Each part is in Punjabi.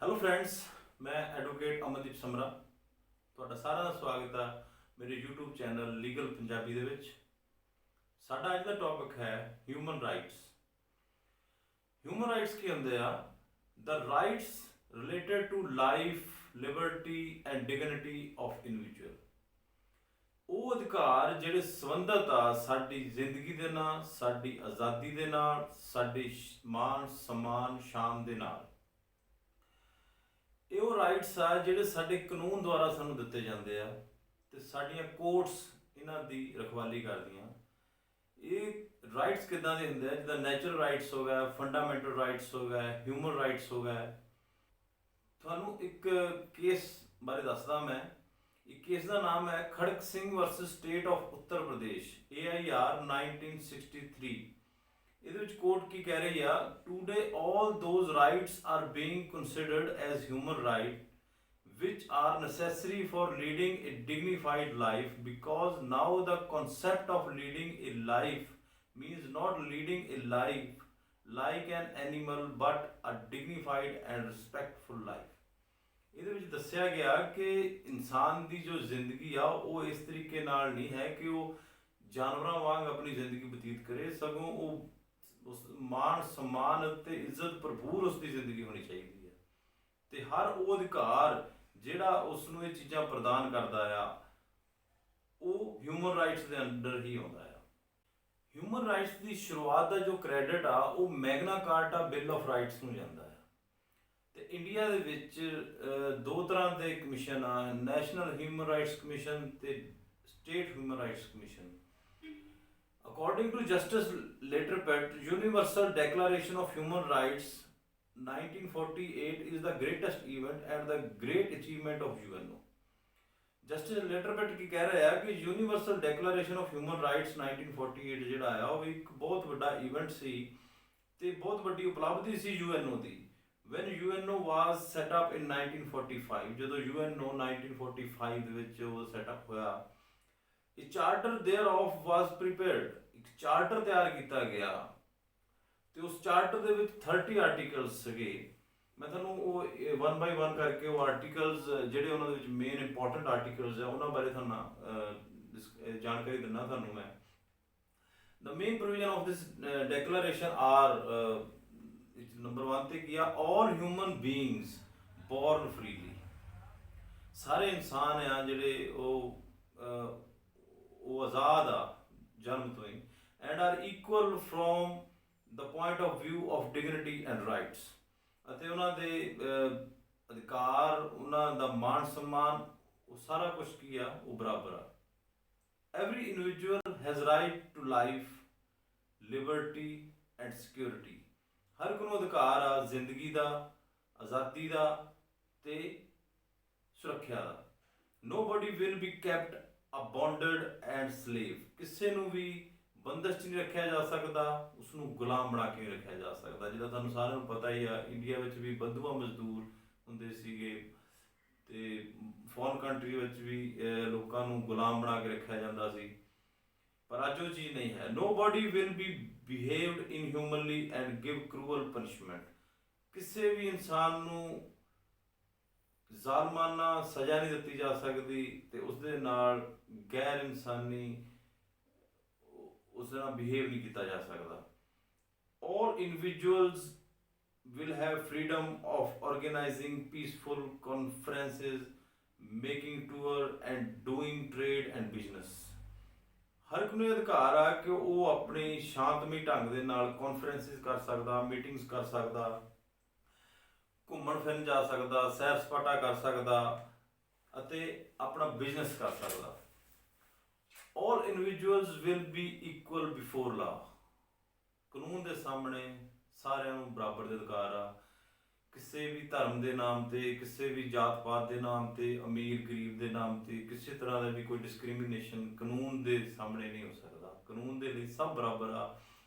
ਹੈਲੋ ਫਰੈਂਡਸ, ਮੈਂ ਐਡਵੋਕੇਟ ਅਮਨਦੀਪ ਸਮਰਾ ਤੁਹਾਡਾ ਸਾਰਿਆਂ ਦਾ ਸਵਾਗਤ ਹੈ ਮੇਰੇ YouTube ਚੈਨਲ ਲੀਗਲ ਪੰਜਾਬੀ ਦੇ ਵਿੱਚ। ਸਾਡਾ ਅੱਜ ਦਾ ਟੌਪਿਕ ਹੈ ਹਿਊਮਨ ਰਾਈਟਸ। ਹਿਊਮਨ ਰਾਈਟਸ ਕੀ ਹੁੰਦੇ ਆ? The rights related to life, liberty and dignity of individual. ਉਹ ਅਧਿਕਾਰ ਜਿਹੜੇ ਸੰਬੰਧਿਤ ਆ ਸਾਡੀ ਜ਼ਿੰਦਗੀ ਦੇ ਨਾਲ, ਸਾਡੀ ਆਜ਼ਾਦੀ ਦੇ ਨਾਲ, ਸਾਡੀ ਮਾਣ ਸਨਮਾਨ ਸ਼ਾਨ ਦੇ ਨਾਲ। ਇਹ ਉਹ ਰਾਈਟਸ ਆ ਜਿਹੜੇ ਸਾਡੇ ਕਾਨੂੰਨ ਦੁਆਰਾ ਸਾਨੂੰ ਦਿੱਤੇ ਜਾਂਦੇ ਆ ਤੇ ਸਾਡੀਆਂ ਕੋਰਟਸ ਇਹਨਾਂ ਦੀ ਰਖਵਾਲੀ ਕਰਦੀਆਂ। ਇਹ ਰਾਈਟਸ ਕਿੱਦਾਂ ਦੇ ਹੁੰਦੇ ਆ? ਜਿੱਦਾਂ ਨੈਚੁਰਲ ਰਾਈਟਸ ਹੋ ਗਿਆ, ਫੰਡਾਮੈਂਟਲ ਰਾਈਟਸ ਹੋ ਗਿਆ, ਹਿਊਮਨ ਰਾਈਟਸ ਹੋ ਗਿਆ। ਤੁਹਾਨੂੰ ਇੱਕ ਕੇਸ ਬਾਰੇ ਦੱਸਦਾ ਮੈਂ। ਇਹ ਕੇਸ ਦਾ ਨਾਮ ਹੈ Kharak Singh versus state of Uttar Pradesh, AIR 1963। ਇਹਦੇ ਵਿੱਚ ਕੋਰਟ ਕੀ ਕਹਿ ਰਹੀ ਆ? Today all those rights are being considered as human right which are necessary for leading a dignified life, because now the concept of leading a life means not leading a life like an animal but a dignified and respectful life। ਇਹਦੇ ਵਿੱਚ ਦੱਸਿਆ ਗਿਆ ਕਿ ਇਨਸਾਨ ਦੀ ਜੋ ਜ਼ਿੰਦਗੀ ਆ ਉਹ ਇਸ ਤਰੀਕੇ ਨਾਲ ਨਹੀਂ ਹੈ ਕਿ ਉਹ ਜਾਨਵਰਾਂ ਵਾਂਗ ਆਪਣੀ ਜ਼ਿੰਦਗੀ ਬਤੀਤ ਕਰੇ, ਸਗੋਂ ਉਹ ਉਸ ਮਾਣ ਸਨਮਾਨ ਅਤੇ ਇੱਜ਼ਤ ਭਰਪੂਰ ਉਸ ਦੀ ਜ਼ਿੰਦਗੀ ਹੋਣੀ ਚਾਹੀਦੀ ਹੈ। ਅਤੇ ਹਰ ਉਹ ਅਧਿਕਾਰ ਜਿਹੜਾ ਉਸ ਨੂੰ ਇਹ ਚੀਜ਼ਾਂ ਪ੍ਰਦਾਨ ਕਰਦਾ ਆ ਉਹ ਹਿਊਮਨ ਰਾਈਟਸ ਦੇ ਅੰਡਰ ਹੀ ਆਉਂਦਾ ਆ। ਹਿਊਮਨ ਰਾਈਟਸ ਦੀ ਸ਼ੁਰੂਆਤ ਦਾ ਜੋ ਕ੍ਰੈਡਿਟ ਆ ਉਹ ਮੈਗਨਾ ਕਾਰਟਾ ਬਿੱਲ ਆਫ ਰਾਈਟਸ ਨੂੰ ਜਾਂਦਾ ਆ। ਅਤੇ ਇੰਡੀਆ ਦੇ ਵਿੱਚ ਦੋ ਤਰ੍ਹਾਂ ਦੇ ਕਮਿਸ਼ਨ ਆ, ਨੈਸ਼ਨਲ ਹਿਊਮਨ ਰਾਈਟਸ ਕਮਿਸ਼ਨ ਅਤੇ state human rights commission. According to Justice Letterpet, Universal Declaration of Human Rights 1948 is the greatest event and the great achievement of UNO। Justice Letterpet ਕੀ ਕਹਿ ਰਿਹਾ ਹੈ ਕਿ Universal Declaration of Human Rights 1948 ਜਿਹੜਾ ਆਇਆ ਉਹ ਇੱਕ ਬਹੁਤ ਵੱਡਾ ਇਵੈਂਟ ਸੀ ਤੇ ਬਹੁਤ ਵੱਡੀ ਉਪਲਬਧੀ ਸੀ UNO the. When UNO was set up in 1945, ਜਦੋਂ UNO 1945 ਦੇ ਵਿੱਚ ਉਹ ਸੈਟਅਪ ਹੋਇਆ, ਇਹ ਚਾਰਟਰ thereof was prepared, ਇੱਕ ਚਾਰਟਰ ਤਿਆਰ ਕੀਤਾ ਗਿਆ ਤੇ ਉਸ ਚਾਰਟਰ ਦੇ ਵਿੱਚ 30 ਆਰਟੀਕਲਸ ਸੀਗੇ। ਮੈਂ ਤੁਹਾਨੂੰ ਉਹ 1 by 1 ਕਰਕੇ ਉਹ ਆਰਟੀਕਲਸ ਜਿਹੜੇ ਉਹਨਾਂ ਦੇ ਵਿੱਚ ਮੇਨ ਇੰਪੋਰਟੈਂਟ ਆਰਟੀਕਲਸ ਆ ਉਹਨਾਂ ਬਾਰੇ ਤੁਹਾਨੂੰ ਜਾਣਕਾਰੀ ਦਿੰਦਾ ਤੁਹਾਨੂੰ ਮੈਂ। The main provision of this declaration are number 1 ਤੇ ਕੀ ਆ? all human beings born freely। ਸਾਰੇ ਇਨਸਾਨ ਆ ਜਿਹੜੇ ਉਹ ਆਜ਼ਾਦ ਆ ਜਨਮ ਤੋਂ ਹੀ, and are equal from the point of view of dignity and rights. ਅਤੇ ਉਹਨਾਂ ਦੇ ਅਧਿਕਾਰ, ਉਹਨਾਂ ਦਾ ਮਾਣ ਸਨਮਾਨ, ਉਹ ਸਾਰਾ ਕੁਛ ਕੀ ਆ ਉਹ ਬਰਾਬਰ ਆ। Every individual has right to life, liberty and security. ਹਰ ਇੱਕ ਨੂੰ ਅਧਿਕਾਰ ਆ ਜ਼ਿੰਦਗੀ ਦਾ, ਆਜ਼ਾਦੀ ਦਾ ਅਤੇ ਸੁਰੱਖਿਆ ਦਾ। Nobody will be kept a bonded and slave. ਕਿਸੇ ਨੂੰ ਵੀ ਬੰਦਸ਼ 'ਚ ਨਹੀਂ ਰੱਖਿਆ ਜਾ ਸਕਦਾ, ਉਸਨੂੰ ਗੁਲਾਮ ਬਣਾ ਕੇ ਨਹੀਂ ਰੱਖਿਆ ਜਾ ਸਕਦਾ। ਜਿੱਦਾਂ ਤੁਹਾਨੂੰ ਸਾਰਿਆਂ ਨੂੰ ਪਤਾ ਹੀ ਆ, ਇੰਡੀਆ ਵਿੱਚ ਵੀ ਬਦੂਆ ਮਜ਼ਦੂਰ ਹੁੰਦੇ ਸੀਗੇ ਅਤੇ ਫੋਰਨ ਕੰਟਰੀ ਵਿੱਚ ਵੀ ਲੋਕਾਂ ਨੂੰ ਗੁਲਾਮ ਬਣਾ ਕੇ ਰੱਖਿਆ ਜਾਂਦਾ ਸੀ, ਪਰ ਅੱਜ ਉਹ ਚੀਜ਼ ਨਹੀਂ ਹੈ। Nobody will be behaved inhumanly and give cruel punishment. ਕਿਸੇ ਵੀ ਇਨਸਾਨ ਨੂੰ ਜ਼ਾਲਮਾਨਾ ਸਜ਼ਾ ਨਹੀਂ ਦਿੱਤੀ ਜਾ ਸਕਦੀ ਅਤੇ ਉਸਦੇ ਨਾਲ ਗੈਰ ਇਨਸਾਨੀ ਉਸ ਨਾਲ ਬਿਹੇਵ ਨਹੀਂ ਕੀਤਾ ਜਾ ਸਕਦਾ। all individuals will have freedom of organizing peaceful conferences, making tour and doing trade and business। ਹਰ ਇੱਕ ਨੂੰ ਇਹ ਅਧਿਕਾਰ ਆ ਕਿ ਉਹ ਆਪਣੀ ਸ਼ਾਂਤਮਈ ਢੰਗ ਦੇ ਨਾਲ ਕਾਨਫਰੰਸਿਸ ਕਰ ਸਕਦਾ, ਮੀਟਿੰਗਸ ਕਰ ਸਕਦਾ, ਘੁੰਮਣ ਫਿਰਨ ਜਾ ਸਕਦਾ, ਸੈਰ ਸਪਾਟਾ ਕਰ ਸਕਦਾ ਅਤੇ ਆਪਣਾ ਬਿਜ਼ਨਸ ਕਰ ਸਕਦਾ। all individuals will be equal before law। ਕਾਨੂੰਨ ਦੇ ਸਾਹਮਣੇ ਸਾਰਿਆਂ ਨੂੰ ਬਰਾਬਰ ਦੇ ਅਧਿਕਾਰ ਆ। ਕਿਸੇ ਵੀ ਧਰਮ ਦੇ ਨਾਮ 'ਤੇ, ਕਿਸੇ ਵੀ ਜਾਤ ਪਾਤ ਦੇ ਨਾਮ 'ਤੇ, ਅਮੀਰ ਗਰੀਬ ਦੇ ਨਾਮ 'ਤੇ ਕਿਸੇ ਤਰ੍ਹਾਂ ਦਾ ਵੀ ਕੋਈ ਡਿਸਕ੍ਰਿਮੀਨੇਸ਼ਨ ਕਾਨੂੰਨ ਦੇ ਸਾਹਮਣੇ ਨਹੀਂ ਹੋ ਸਕਦਾ। ਕਾਨੂੰਨ ਦੇ ਲਈ ਸਭ ਬਰਾਬਰ ਆ,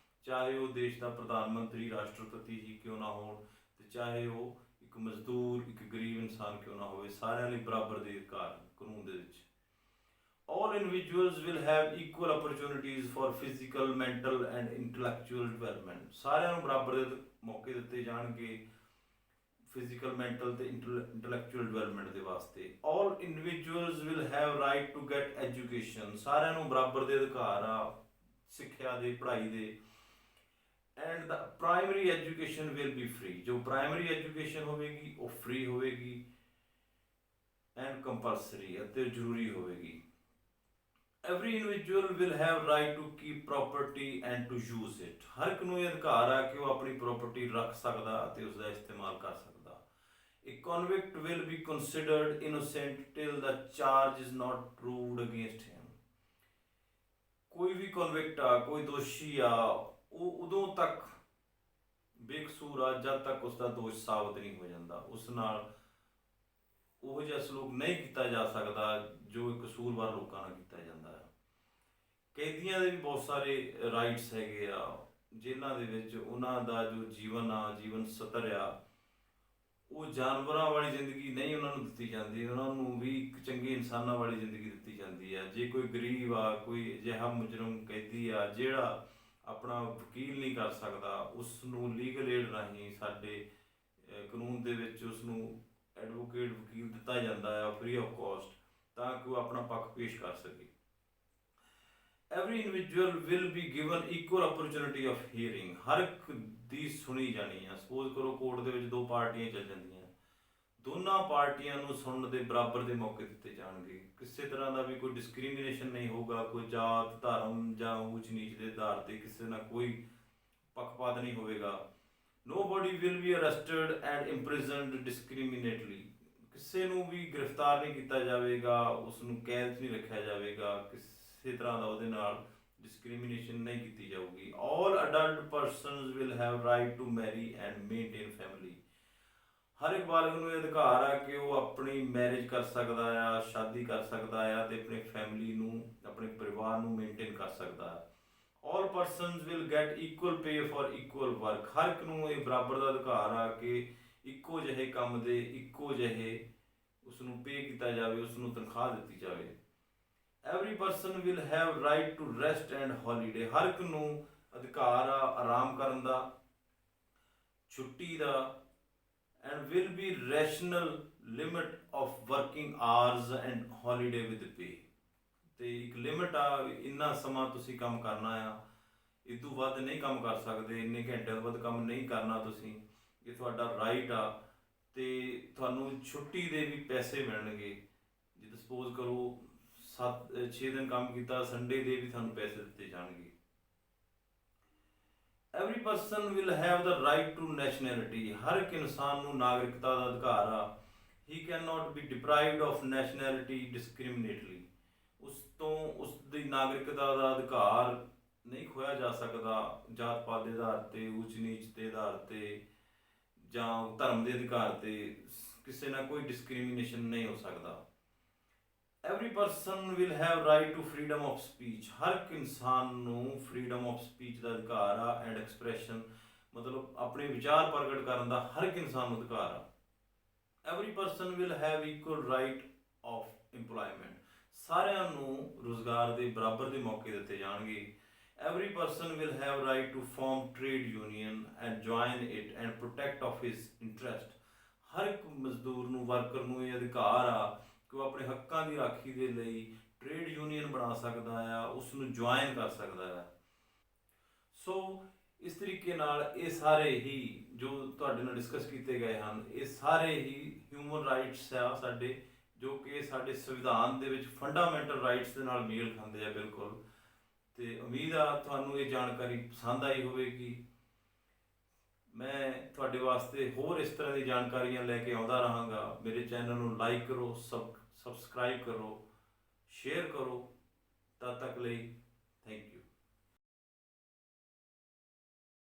ਚਾਹੇ ਉਹ ਦੇਸ਼ ਦਾ ਪ੍ਰਧਾਨ ਮੰਤਰੀ, ਰਾਸ਼ਟਰਪਤੀ ਜੀ ਕਿਉਂ ਨਾ ਹੋਣ ਅਤੇ ਚਾਹੇ ਉਹ ਇੱਕ ਮਜ਼ਦੂਰ, ਇੱਕ ਗਰੀਬ ਇਨਸਾਨ ਕਿਉਂ ਨਾ ਹੋਵੇ, ਸਾਰਿਆਂ ਲਈ ਬਰਾਬਰ ਦੇ ਅਧਿਕਾਰ ਕਾਨੂੰਨ ਦੇ ਵਿੱਚ। all individuals will have equal opportunities for physical, mental and intellectual development। ਸਾਰਿਆਂ ਨੂੰ ਬਰਾਬਰ ਦੇ ਮੌਕੇ ਦਿੱਤੇ ਜਾਣਗੇ ਫਿਜ਼ੀਕਲ, ਮੈਂਟਲ ਤੇ ਇੰਟੈਲੈਕਚੁਅਲ ਡਿਵੈਲਪਮੈਂਟ ਦੇ ਵਾਸਤੇ। All individuals will have right to get education, ਸਾਰਿਆਂ ਨੂੰ ਬਰਾਬਰ ਦੇ ਅਧਿਕਾਰ ਆ ਸਿੱਖਿਆ ਦੇ, ਪੜ੍ਹਾਈ ਦੇ। And the primary education will be free, ਜੋ ਪ੍ਰਾਇਮਰੀ ਐਜੂਕੇਸ਼ਨ ਹੋਵੇਗੀ ਉਹ ਫ੍ਰੀ ਹੋਵੇਗੀ ਐਂਡ ਕੰਪਲਸਰੀ, ਅਤੇ ਜ਼ਰੂਰੀ ਹੋਵੇਗੀ। Every individual will have right to keep property and to use it, ਹਰ ਇੱਕ ਨੂੰ ਇਹ ਅਧਿਕਾਰ ਆ ਕਿ ਉਹ ਆਪਣੀ ਪ੍ਰੋਪਰਟੀ ਰੱਖ ਸਕਦਾ ਅਤੇ ਉਸਦਾ ਇਸਤੇਮਾਲ ਕਰ ਸਕਦਾ। A convict will be considered innocent till the charge is not proved against him, ਕੋਈ ਵੀ ਕਨਵਿਕਟ ਆ, ਕੋਈ ਦੋਸ਼ੀ ਆ, ਉਹ ਉਦੋਂ ਤੱਕ ਬੇਕਸੂਰ ਆ ਜਦ ਤੱਕ ਉਸਦਾ ਦੋਸ਼ ਸਾਬਤ ਨਹੀਂ ਹੋ ਜਾਂਦਾ। ਉਸ ਨਾਲ ਉਹ ਜਿਹਾ ਸਲੂਕ ਨਹੀਂ ਕੀਤਾ ਜਾ ਸਕਦਾ ਜੋ ਕਸੂਰਵਾਰ ਲੋਕਾਂ ਨਾਲ ਕੀਤਾ ਜਾਂਦਾ ਹੈ। ਕੈਦੀਆਂ ਦੇ ਵੀ ਬਹੁਤ ਸਾਰੇ ਰਾਈਟਸ ਹੈਗੇ ਆ ਜੇਲ੍ਹਾਂ ਦੇ ਵਿੱਚ, ਉਹਨਾਂ ਦਾ ਜੋ ਜੀਵਨ ਆ, ਜੀਵਨ ਸਤਰ ਆ, ਉਹ ਜਾਨਵਰਾਂ ਵਾਲੀ ਜ਼ਿੰਦਗੀ ਨਹੀਂ ਉਹਨਾਂ ਨੂੰ ਦਿੱਤੀ ਜਾਂਦੀ, ਉਹਨਾਂ ਨੂੰ ਵੀ ਇੱਕ ਚੰਗੇ ਇਨਸਾਨਾਂ ਵਾਲੀ ਜ਼ਿੰਦਗੀ ਦਿੱਤੀ ਜਾਂਦੀ ਹੈ। ਜੇ ਕੋਈ ਗਰੀਬ ਆ, ਕੋਈ ਅਜਿਹਾ ਮੁਜਰਮ ਕੈਦੀ ਆ ਜਿਹੜਾ ਆਪਣਾ ਵਕੀਲ ਨਹੀਂ ਕਰ ਸਕਦਾ, ਉਸ ਨੂੰ ਲੀਗਲ ਏਡ ਰਾਹੀਂ ਸਾਡੇ ਕਾਨੂੰਨ ਦੇ ਵਿੱਚ ਉਸ ਨੂੰ ਐਡਵੋਕੇਟ, ਵਕੀਲ ਦਿੱਤਾ ਜਾਂਦਾ ਹੈ ਫ੍ਰੀ ਆਫ ਕੋਸਟ, ਤਾਂ ਕਿ ਉਹ ਆਪਣਾ ਪੱਖ ਪੇਸ਼ ਕਰ ਸਕੇ। Every individual will be given equal opportunity of hearing, ਹਰ ਇੱਕ ਦੀ ਸੁਣੀ ਜਾਣੀ ਆ। ਸਪੋਜ਼ ਕਰੋ ਕੋਰਟ ਦੇ ਵਿੱਚ ਦੋ ਪਾਰਟੀਆਂ ਚੱਲ ਜਾਂਦੀਆਂ, ਦੋਨਾਂ ਪਾਰਟੀਆਂ ਨੂੰ ਸੁਣਨ ਦੇ ਬਰਾਬਰ ਦੇ ਮੌਕੇ ਦਿੱਤੇ ਜਾਣਗੇ। ਕਿਸੇ ਤਰ੍ਹਾਂ ਦਾ ਵੀ ਕੋਈ ਡਿਸਕ੍ਰਿਮੀਨੇਸ਼ਨ ਨਹੀਂ ਹੋਊਗਾ, ਕੋਈ ਜਾਤ, ਧਰਮ ਜਾਂ ਊਚ ਨੀਚ ਦੇ ਆਧਾਰ ਤੇ ਕਿਸੇ ਨਾਲ ਕੋਈ ਪੱਖਪਾਤ ਨਹੀਂ ਹੋਵੇਗਾ। Nobody will be arrested and imprisoned discriminately, ਕਿਸੇ ਨੂੰ ਵੀ ਗ੍ਰਿਫਤਾਰ ਨਹੀਂ ਕੀਤਾ ਜਾਵੇਗਾ, ਉਸ ਨੂੰ ਕੈਦ 'ਚ ਨਹੀਂ ਰੱਖਿਆ ਜਾਵੇਗਾ, ਕਿਸੇ ਤਰ੍ਹਾਂ ਦਾ ਉਹਦੇ ਨਾਲ ਡਿਸਕ੍ਰਿਮੀਨੇਸ਼ਨ ਨਹੀਂ ਕੀਤੀ ਜਾਊਗੀ। All adult persons will have right to marry and maintain family, ਹਰ ਇੱਕ ਬਾਲਗ ਨੂੰ ਇਹ ਅਧਿਕਾਰ ਆ ਕਿ ਉਹ ਆਪਣੀ ਮੈਰਿਜ ਕਰ ਸਕਦਾ ਆ, ਸ਼ਾਦੀ ਕਰ ਸਕਦਾ ਆ ਅਤੇ ਆਪਣੀ ਫੈਮਿਲੀ ਨੂੰ, ਆਪਣੇ ਪਰਿਵਾਰ ਨੂੰ ਮੇਨਟੇਨ ਕਰ ਸਕਦਾ ਹੈ। All persons will get equal pay for equal work, ਹਰ ਇੱਕ ਨੂੰ ਇਹ ਬਰਾਬਰ ਦਾ ਅਧਿਕਾਰ ਆ ਕਿ ਇੱਕੋ ਜਿਹੇ ਕੰਮ ਦੇ ਇੱਕੋ ਜਿਹੇ ਉਸ ਨੂੰ ਪੇ ਕੀਤਾ ਜਾਵੇ, ਉਸ ਨੂੰ ਤਨਖਾਹ ਦਿੱਤੀ ਜਾਵੇ। Every person will have right to rest and holiday, ਹਰ ਇੱਕ ਨੂੰ ਅਧਿਕਾਰ ਆ ਆਰਾਮ ਕਰਨ ਦਾ, ਛੁੱਟੀ ਦਾ। And will be rational limit of working hours and holiday with pay, ਤੇ ਇੱਕ ਲਿਮਿਟ ਆ, ਇੰਨਾ ਸਮਾਂ ਤੁਸੀਂ ਕੰਮ ਕਰਨਾ ਆ, ਇਸ ਤੋਂ ਵੱਧ ਨਹੀਂ ਕੰਮ ਕਰ ਸਕਦੇ, ਇੰਨੇ ਘੰਟਿਆਂ ਤੋਂ ਵੱਧ ਕੰਮ ਨਹੀਂ ਕਰਨਾ ਤੁਸੀਂ, ਇਹ ਤੁਹਾਡਾ ਰਾਈਟ ਆ। ਤੇ ਤੁਹਾਨੂੰ ਛੁੱਟੀ ਦੇ ਵੀ ਪੈਸੇ ਮਿਲਣਗੇ, ਜਿੱਦਾਂ ਸਪੋਜ਼ ਕਰੋ 6 ਦਿਨ ਕੰਮ ਕੀਤਾ, ਸੰਡੇ ਦੇ ਵੀ ਤੁਹਾਨੂੰ ਪੈਸੇ ਦਿੱਤੇ ਜਾਣਗੇ। Every person will have the right to nationality, ਹਰ ਇੱਕ ਇਨਸਾਨ ਨੂੰ ਨਾਗਰਿਕਤਾ ਦਾ ਅਧਿਕਾਰ ਆ। He can not be deprived of nationality discriminately, ਉਸ ਤੋਂ ਉਸ ਦੀ ਨਾਗਰਿਕਤਾ ਦਾ ਅਧਿਕਾਰ ਨਹੀਂ ਖੋਇਆ ਜਾ ਸਕਦਾ ਜਾਤ ਪਾਤ ਦੇ ਆਧਾਰ 'ਤੇ, ਊਚ ਨੀਚ ਦੇ ਆਧਾਰ 'ਤੇ ਜਾਂ ਧਰਮ ਦੇ ਅਧਿਕਾਰ 'ਤੇ, ਕਿਸੇ ਨਾਲ ਕੋਈ ਡਿਸਕ੍ਰਿਮੀਨੇਸ਼ਨ ਨਹੀਂ ਹੋ ਸਕਦਾ। Every person will have right to freedom of speech, ਹਰ ਇੱਕ ਇਨਸਾਨ ਨੂੰ ਫਰੀਡਮ ਆਫ ਸਪੀਚ ਦਾ ਅਧਿਕਾਰ ਆ, ਐਂਡ ਐਕਸਪ੍ਰੈਸ਼ਨ, ਮਤਲਬ ਆਪਣੇ ਵਿਚਾਰ ਪ੍ਰਗਟ ਕਰਨ ਦਾ ਹਰ ਇੱਕ ਇਨਸਾਨ ਨੂੰ ਅਧਿਕਾਰ ਆ। Every person will have equal right of employment, ਸਾਰਿਆਂ ਨੂੰ ਰੁਜ਼ਗਾਰ ਦੇ ਬਰਾਬਰ ਦੇ ਮੌਕੇ ਦਿੱਤੇ ਜਾਣਗੇ। Every person will have right to form trade union and join it and protect of his interest, ਹਰ ਇੱਕ ਮਜ਼ਦੂਰ ਨੂੰ, ਵਰਕਰ ਨੂੰ ਇਹ ਅਧਿਕਾਰ ਆ ਕਿ ਉਹ ਆਪਣੇ ਹੱਕਾਂ ਦੀ ਰਾਖੀ ਦੇ ਲਈ ਟ੍ਰੇਡ ਯੂਨੀਅਨ ਬਣਾ ਸਕਦਾ ਆ, ਉਸ ਨੂੰ ਜੁਆਇਨ ਕਰ ਸਕਦਾ ਆ। ਸੋ ਇਸ ਤਰੀਕੇ ਨਾਲ ਇਹ ਸਾਰੇ ਹੀ ਜੋ ਤੁਹਾਡੇ ਨਾਲ ਡਿਸਕਸ ਕੀਤੇ ਗਏ ਹਨ, ਇਹ ਸਾਰੇ ਹੀ ਹਿਊਮਨ ਰਾਈਟਸ ਆ ਸਾਡੇ, ਜੋ ਕਿ ਸਾਡੇ ਸੰਵਿਧਾਨ ਦੇ ਵਿੱਚ ਫੰਡਾਮੈਂਟਲ ਰਾਈਟਸ ਦੇ ਨਾਲ ਮੇਲ ਖਾਂਦੇ ਆ ਬਿਲਕੁਲ। ਤੇ ਉਮੀਦ ਆ ਤੁਹਾਨੂੰ ਇਹ ਜਾਣਕਾਰੀ ਪਸੰਦ ਆਈ ਹੋਵੇਗੀ। ਮੈਂ ਤੁਹਾਡੇ ਵਾਸਤੇ ਹੋਰ ਇਸ ਤਰ੍ਹਾਂ ਦੀ ਜਾਣਕਾਰੀਆਂ ਲੈ ਕੇ ਆਉਂਦਾ ਰਹਾਂਗਾ। ਮੇਰੇ ਚੈਨਲ ਨੂੰ ਲਾਈਕ ਕਰੋ, ਸਬਸਕ੍ਰਾਈਬ ਕਰੋ, ਸ਼ੇਅਰ ਕਰੋ। ਤਦ ਤੱਕ ਲਈ ਥੈਂਕ ਯੂ।